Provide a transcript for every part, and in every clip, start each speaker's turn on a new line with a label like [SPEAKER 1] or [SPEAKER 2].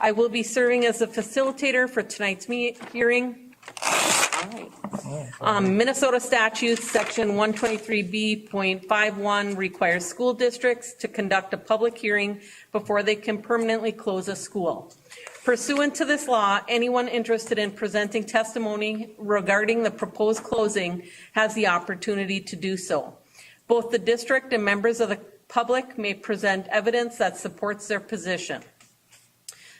[SPEAKER 1] I will be serving as the facilitator for tonight's hearing. All right. Minnesota statutes section 123B.51 requires school districts to conduct a public hearing before they can permanently close a school. Pursuant to this law, anyone interested in presenting testimony regarding the proposed closing has the opportunity to do so. Both the district and members of the public may present evidence that supports their position.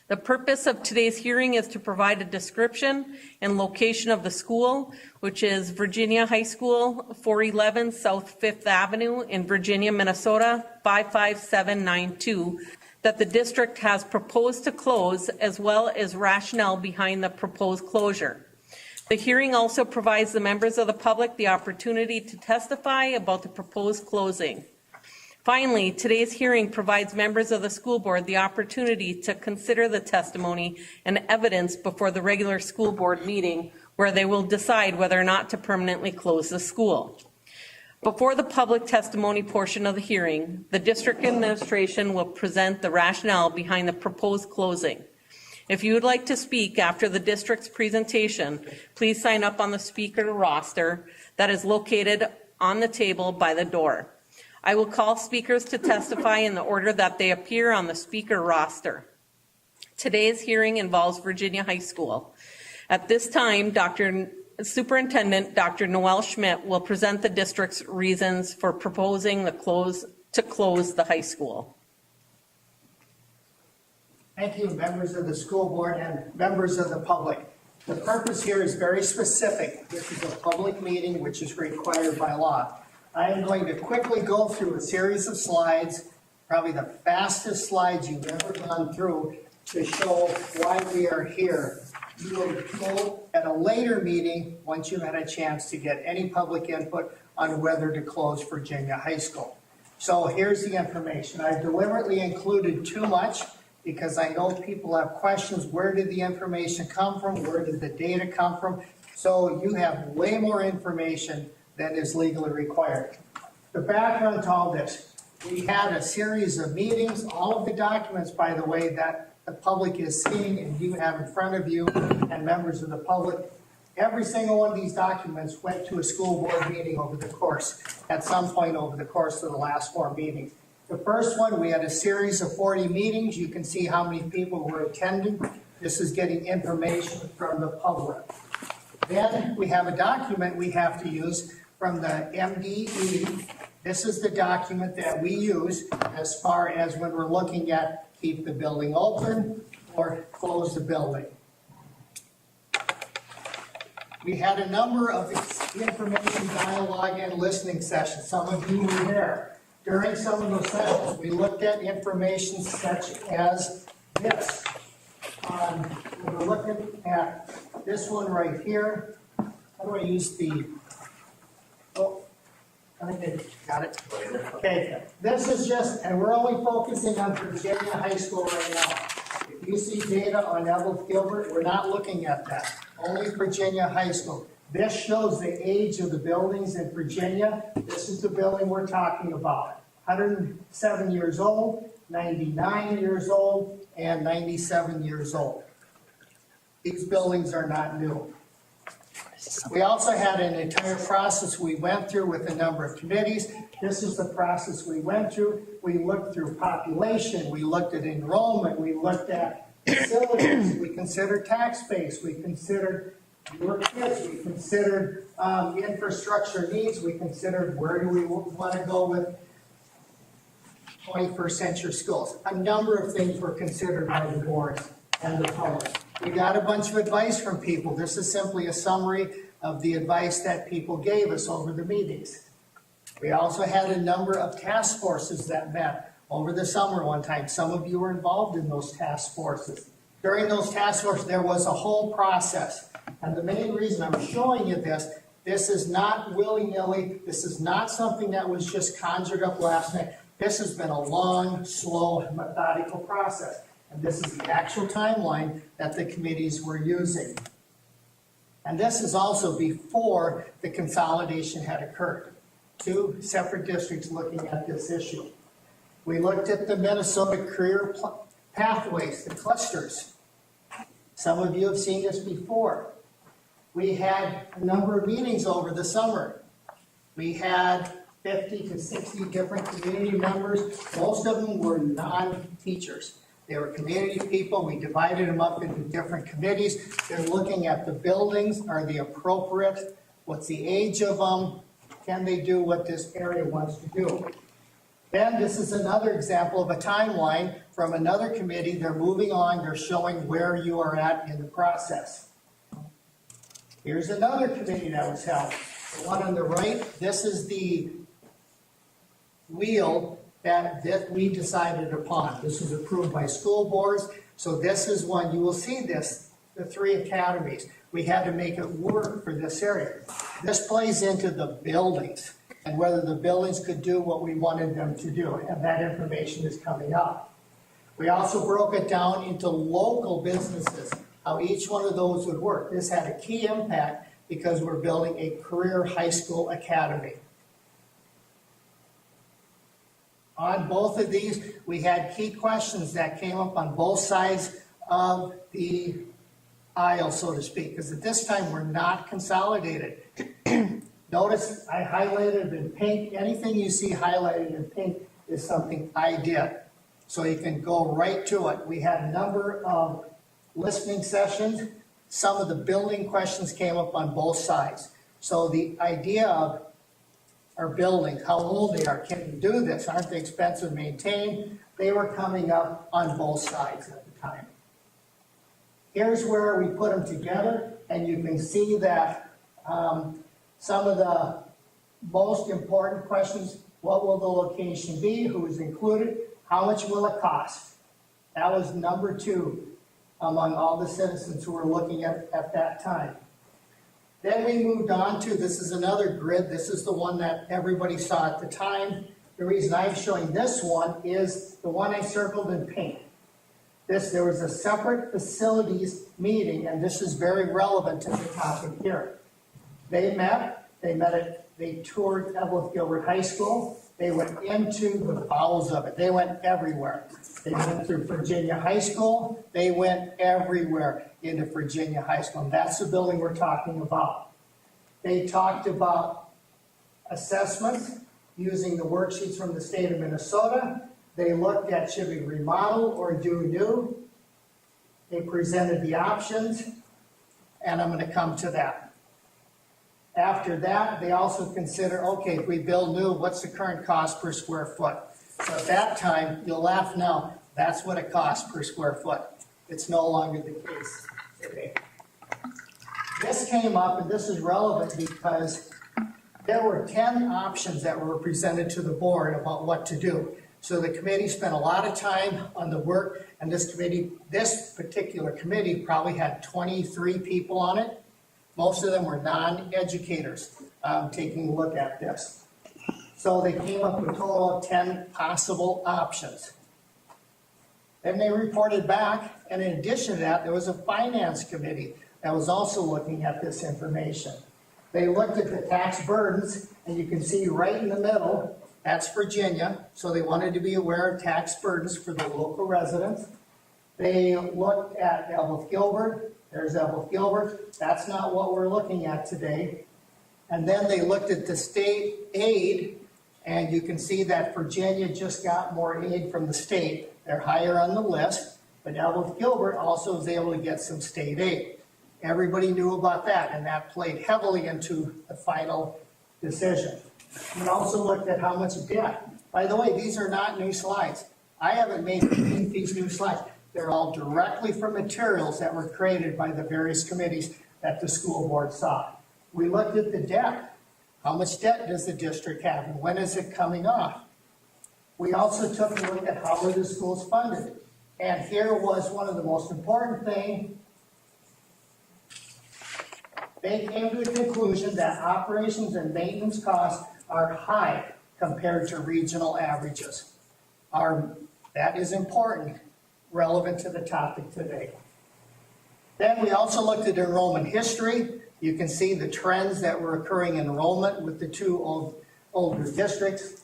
[SPEAKER 1] The purpose of today's hearing is to provide a description and location of the school, which is Virginia High School, 411 South 5th Avenue in Virginia, Minnesota, 55792, that the district has proposed to close, as well as rationale behind the proposed closure. The hearing also provides the members of the public the opportunity to testify about the proposed closing. Finally, today's hearing provides members of the school board the opportunity to consider the testimony and evidence before the regular school board meeting, where they will decide whether or not to permanently close the school. Before the public testimony portion of the hearing, the district administration will present the rationale behind the proposed closing. If you would like to speak after the district's presentation, please sign up on the speaker roster that is located on the table by the door. I will call speakers to testify in the order that they appear on the speaker roster. Today's hearing involves Virginia High School. At this time, Superintendent Dr. Noel Schmidt will present the district's reasons for proposing to close the high school.
[SPEAKER 2] Thank you, members of the school board and members of the public. The purpose here is very specific. This is a public meeting which is required by law. I am going to quickly go through a series of slides, probably the fastest slides you've ever gone through, to show why we are here. You will go at a later meeting once you've had a chance to get any public input on whether to close Virginia High School. So here's the information. I've deliberately included too much because I know people have questions. Where did the information come from? Where did the data come from? So you have way more information than is legally required. The background to all this, we had a series of meetings, all of the documents, by the way, that the public is seeing and you have in front of you and members of the public. Every single one of these documents went to a school board meeting at some point over the course of the last 4 meetings. The first one, we had a series of 40 meetings. You can see how many people were attending. This is getting information from the public. Then we have a document we have to use from the MDE. This is the document that we use as far as when we're looking at keep the building open or close the building. We had a number of information dialogue and listening sessions. Some of you were there. During some of those sessions, we looked at information such as this. We're looking at this one right here. How do I use the... Oh, I think I got it. Okay, this is just, and we're only focusing on Virginia High School right now. If you see data on Evelyn Gilbert, we're not looking at that. Only Virginia High School. This shows the age of the buildings in Virginia. This is the building we're talking about. 107 years old, 99 years old, and 97 years old. These buildings are not new. We also had an entire process we went through with a number of committees. This is the process we went through. We looked through population, we looked at enrollment, we looked at facilities, we considered tax base, we considered your kids, we considered infrastructure needs, we considered where do we want to go with 21st century schools. A number of things were considered by the board and the public. We got a bunch of advice from people. This is simply a summary of the advice that people gave us over the meetings. We also had a number of task forces that met over the summer one time. Some of you were involved in those task forces. During those task forces, there was a whole process. And the main reason I'm showing you this is not willy-nilly. This is not something that was just conjured up last night. This has been a long, slow, methodical process. And this is the actual timeline that the committees were using. And this is also before the consolidation had occurred. 2 separate districts looking at this issue. We looked at the Minnesota career pathways, the clusters. Some of you have seen this before. We had a number of meetings over the summer. We had 50 to 60 different community members. Most of them were non-teachers. They were community people. We divided them up into different committees. They're looking at the buildings. Are they appropriate? What's the age of them? Can they do what this area wants to do? Then this is another example of a timeline from another committee. They're moving on. They're showing where you are at in the process. Here's another committee that was held. The one on the right, this is the wheel that we decided upon. This was approved by school boards. So this is one, you will see this, the 3 academies. We had to make it work for this area. This plays into the buildings and whether the buildings could do what we wanted them to do. And that information is coming up. We also broke it down into local businesses, how each one of those would work. This had a key impact because we're building a career high school academy. On both of these, we had key questions that came up on both sides of the aisle, so to speak, because at this time we're not consolidated. Notice I highlighted in pink. Anything you see highlighted in pink is something I did. So you can go right to it. We had a number of listening sessions. Some of the building questions came up on both sides. So the idea of our buildings, how old they are, can you do this? Aren't they expensive to maintain? They were coming up on both sides at the time. Here's where we put them together, and you can see that some of the most important questions: what will the location be? Who is included? How much will it cost? That was number 2 among all the citizens who were looking at that time. Then we moved on to, this is another grid. This is the one that everybody saw at the time. The reason I'm showing this one is the one I circled in pink. There was a separate facilities meeting, and this is very relevant to the topic here. They toured Evelyn Gilbert High School. They went into the bowels of it. They went everywhere. They went through Virginia High School. They went everywhere into Virginia High School. And that's the building we're talking about. They talked about assessments using the worksheets from the state of Minnesota. They looked at should we remodel or do new. They presented the options, and I'm going to come to that. After that, they also consider, okay, if we build new, what's the current cost per square foot? So at that time, you'll laugh now, that's what it costs per square foot. It's no longer the case today. This came up, and this is relevant because there were 10 options that were presented to the board about what to do. So the committee spent a lot of time on the work, and this particular committee probably had 23 people on it. Most of them were non-educators taking a look at this. So they came up with a total of 10 possible options. Then they reported back, and in addition to that, there was a finance committee that was also looking at this information. They looked at the tax burdens, and you can see right in the middle, that's Virginia. So they wanted to be aware of tax burdens for the local residents. They looked at Evelyn Gilbert. There's Evelyn Gilbert. That's not what we're looking at today. And then they looked at the state aid, and you can see that Virginia just got more aid from the state. They're higher on the list, but Evelyn Gilbert also was able to get some state aid. Everybody knew about that, and that played heavily into the final decision. We also looked at how much debt. By the way, these are not new slides. I haven't made these new slides. They're all directly from materials that were created by the various committees that the school board saw. We looked at the debt. How much debt does the district have, and when is it coming off? We also took a look at how were the schools funded. And here was one of the most important things. They came to the conclusion that operations and maintenance costs are high compared to regional averages. That is important, relevant to the topic today. Then we also looked at enrollment history. You can see the trends that were occurring in enrollment with the two older districts.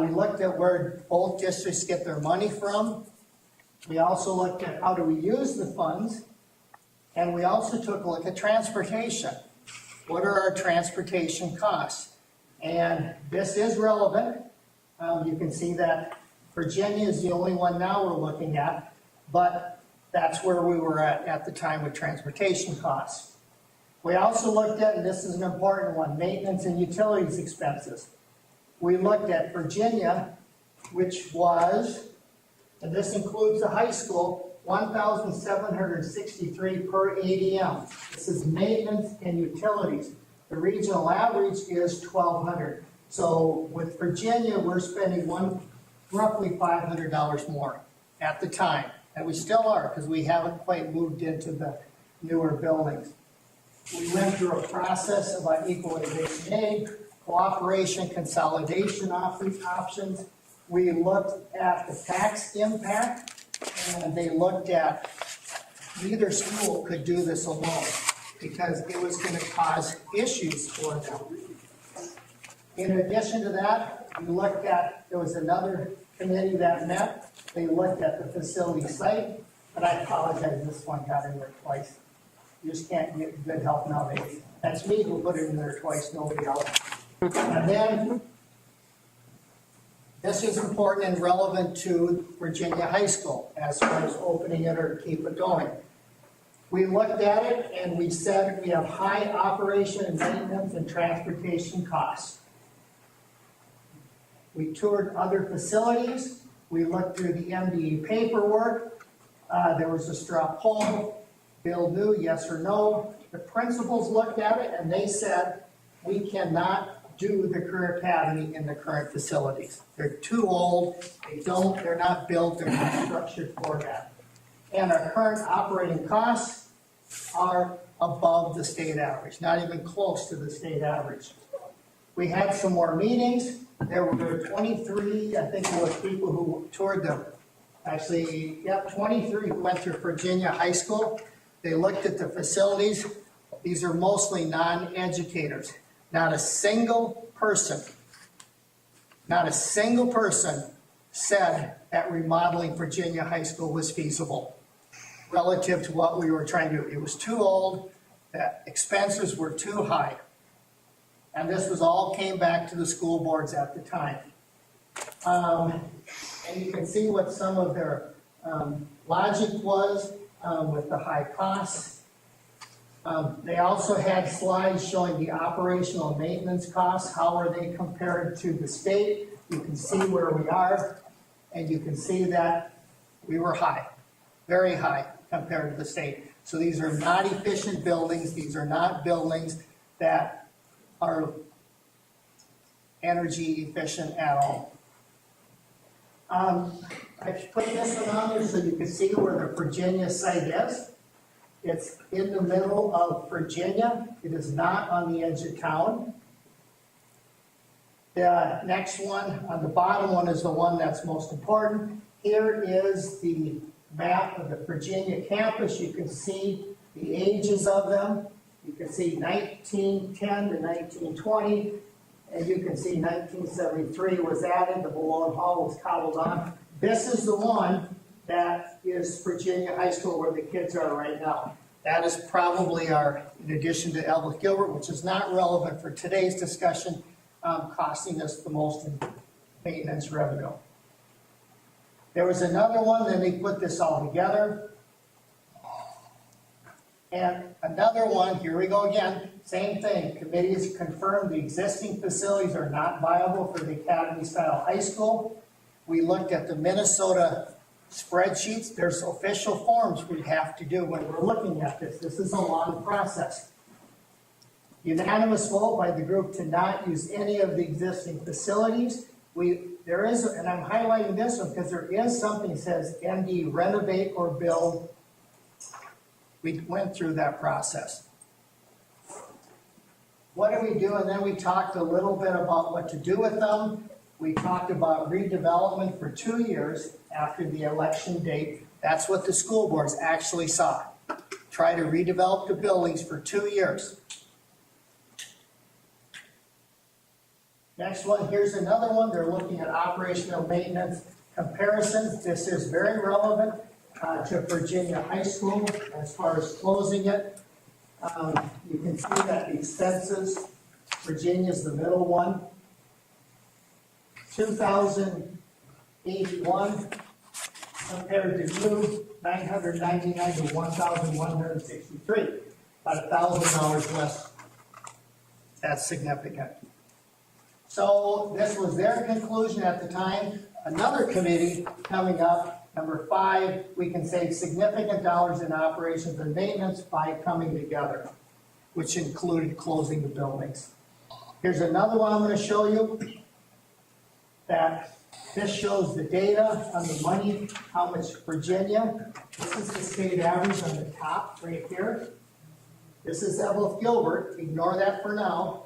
[SPEAKER 2] We looked at where both districts get their money from. We also looked at how do we use the funds. And we also took a look at transportation. What are our transportation costs? And this is relevant. You can see that Virginia is the only one now we're looking at, but that's where we were at the time with transportation costs. We also looked at, and this is an important one, maintenance and utilities expenses. We looked at Virginia, which was, and this includes the high school, $1,763 per ADM. This is maintenance and utilities. The regional average is $1,200. So with Virginia, we're spending roughly $500 more at the time. And we still are, because we haven't quite moved into the newer buildings. We went through a process about equalization aid, cooperation, consolidation options. We looked at the tax impact, and they looked at neither school could do this alone because it was going to cause issues for them. In addition to that, we looked at, there was another committee that met. They looked at the facility site, but I apologize, this one got in there twice. You just can't get good help nowadays. That's me who put it in there twice, nobody else. And then, this is important and relevant to Virginia High School as far as opening it or keep it going. We looked at it and we said we have high operation and maintenance and transportation costs. We toured other facilities. We looked through the MDE paperwork. There was a straw poll. Bill knew, yes or no. The principals looked at it and they said, we cannot do the career academy in the current facilities. They're too old, they're not built, they're not structured for that. And our current operating costs are above the state average, not even close to the state average. We had some more meetings. There were 23, I think it was people who toured them. Actually, 23 who went through Virginia High School. They looked at the facilities. These are mostly non-educators. Not a single person said that remodeling Virginia High School was feasible relative to what we were trying to do. It was too old, the expenses were too high. And this was all came back to the school boards at the time. And you can see what some of their logic was with the high costs. They also had slides showing the operational and maintenance costs. How are they compared to the state? You can see where we are, and you can see that we were high, very high compared to the state. So these are not efficient buildings. These are not buildings that are energy efficient at all. I put this one on there so you can see where the Virginia site is. It's in the middle of Virginia. It is not on the edge of town. The next one, on the bottom one, is the one that's most important. Here is the map of the Virginia campus. You can see the ages of them. You can see 1910 to 1920, and you can see 1973 was added. The Malone Hall was cobbled on. This is the one that is Virginia High School where the kids are right now. That is probably our, in addition to Elvis Gilbert, which is not relevant for today's discussion, costing us the most in maintenance revenue. There was another one, then they put this all together. And another one, here we go again, same thing. Committees confirmed the existing facilities are not viable for the academy-style high school. We looked at the Minnesota spreadsheets. There's official forms we have to do when we're looking at this. This is a long process. Unanimous vote by the group to not use any of the existing facilities. There is, and I'm highlighting this one because there is something that says MD renovate or build. We went through that process. What do we do? And then we talked a little bit about what to do with them. We talked about redevelopment for 2 years after the election date. That's what the school boards actually saw. Try to redevelop the buildings for 2 years. Next one, here's another one. They're looking at operational maintenance comparisons. This is very relevant. to Virginia High School as far as closing it. You can see that the expenses, Virginia's the middle one. 2,081 compared to new, 999 to 1,163, about $1,000 less. That's significant. So this was their conclusion at the time. Another committee coming up, number 5, we can save significant dollars in operations and maintenance by coming together, which included closing the buildings. Here's another one I'm going to show you. That this shows the data on the money, how much Virginia. This is the state average on the top right here. This is Evelyn Gilbert. Ignore that for now.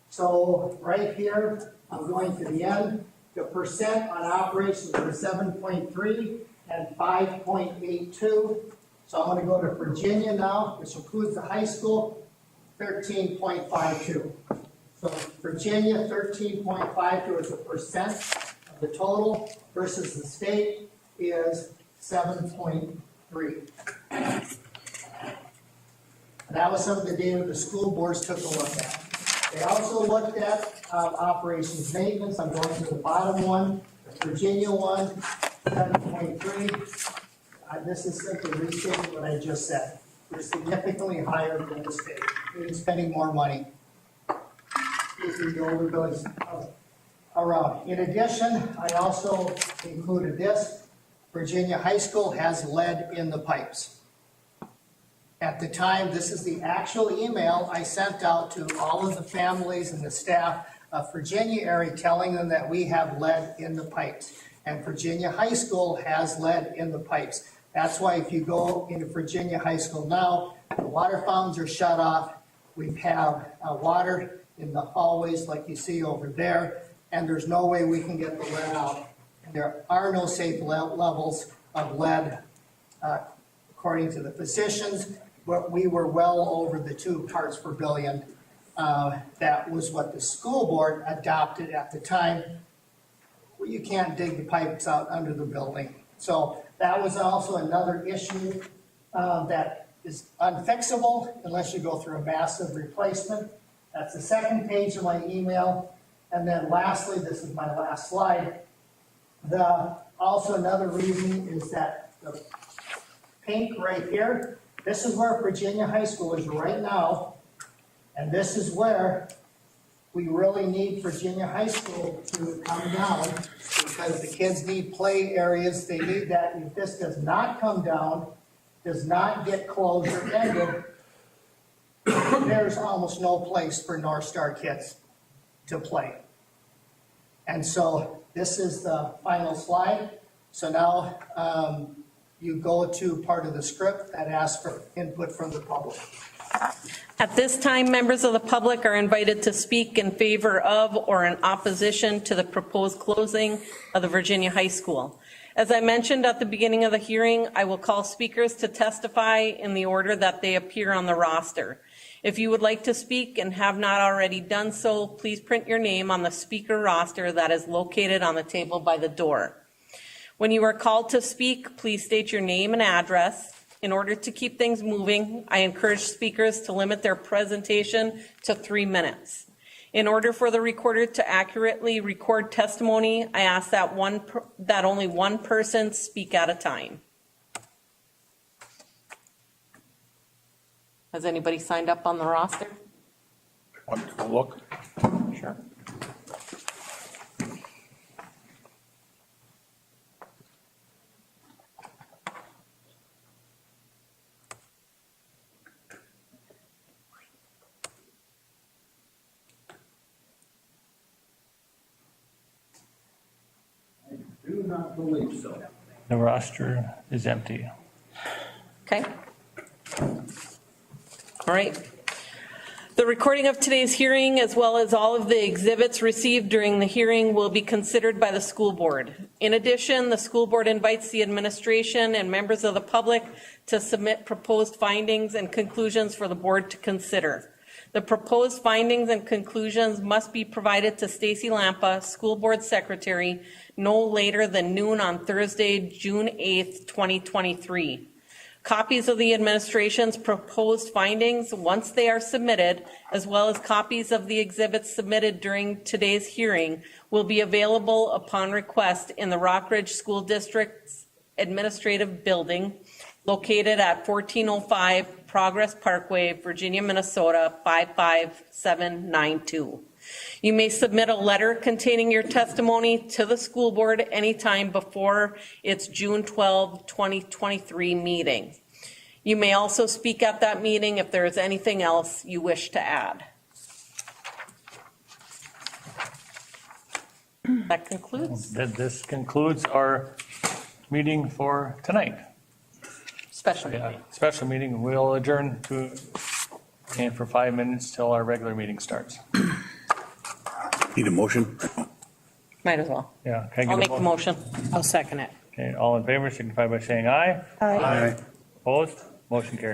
[SPEAKER 2] So right here, I'm going to the end. The percent on operations are 7.3 and 5.82. So I'm going to go to Virginia now, which includes the high school, 13.52. So Virginia, 13.52 is a percent of the total versus the state is 7.3. And that was some of the data the school boards took a look at. They also looked at operations maintenance. I'm going to the bottom one, the Virginia one, 7.3. This is simply restating what I just said. We're significantly higher than the state. We're spending more money. These are the older buildings around. In addition, I also included this. Virginia High School has lead in the pipes. At the time, this is the actual email I sent out to all of the families and the staff of Virginia area telling them that we have lead in the pipes. And Virginia High School has lead in the pipes. That's why if you go into Virginia High School now, the water fountains are shut off. We have water in the hallways like you see over there, and there's no way we can get the lead out. And there are no safe levels of lead according to the physicians, but we were well over the 2 parts per billion. That was what the school board adopted at the time. Well, you can't dig the pipes out under the building. So that was also another issue that is unfixable unless you go through a massive replacement. That's the second page of my email. And then lastly, this is my last slide. Also another reason is that the pink right here, this is where Virginia High School is right now. And this is where we really need Virginia High School to come down because the kids need play areas. They need that. If this does not come down, does not get closed or ended, there's almost no place for North Star kids to play. And so this is the final slide. So now you go to part of the script that asks for input from the public.
[SPEAKER 1] At this time, members of the public are invited to speak in favor of or in opposition to the proposed closing of the Virginia High School. As I mentioned at the beginning of the hearing, I will call speakers to testify in the order that they appear on the roster. If you would like to speak and have not already done so, please print your name on the speaker roster that is located on the table by the door. When you are called to speak, please state your name and address. In order to keep things moving, I encourage speakers to limit their presentation to 3 minutes. In order for the recorder to accurately record testimony, I ask that only one person speak at a time. Has anybody signed up on the roster?
[SPEAKER 3] Want to look?
[SPEAKER 1] Sure.
[SPEAKER 2] Do not believe so.
[SPEAKER 3] The roster is empty.
[SPEAKER 1] Okay. All right. The recording of today's hearing, as well as all of the exhibits received during the hearing, will be considered by the school board. In addition, the school board invites the administration and members of the public to submit proposed findings and conclusions for the board to consider. The proposed findings and conclusions must be provided to Stacy Lampa, School Board Secretary, no later than noon on Thursday, June 8th, 2023. Copies of the administration's proposed findings, once they are submitted, as well as copies of the exhibits submitted during today's hearing, will be available upon request in the Rockridge School District's Administrative Building, located at 1405 Progress Parkway, Virginia, Minnesota 55792. You may submit a letter containing your testimony to the school board anytime before its June 12, 2023 meeting. You may also speak at that meeting if there is anything else you wish to add. That concludes.
[SPEAKER 3] This concludes our meeting for tonight.
[SPEAKER 1] Special meeting.
[SPEAKER 3] Special meeting. We'll adjourn for 5 minutes till our regular meeting starts.
[SPEAKER 4] Need a motion?
[SPEAKER 1] Might as well.
[SPEAKER 3] Yeah. Can I
[SPEAKER 1] I'll
[SPEAKER 3] get
[SPEAKER 1] make
[SPEAKER 3] a
[SPEAKER 1] the motion.
[SPEAKER 5] I'll second it.
[SPEAKER 3] Okay, all in favor signify by saying aye.
[SPEAKER 4] Aye.
[SPEAKER 3] Opposed? Motion carries.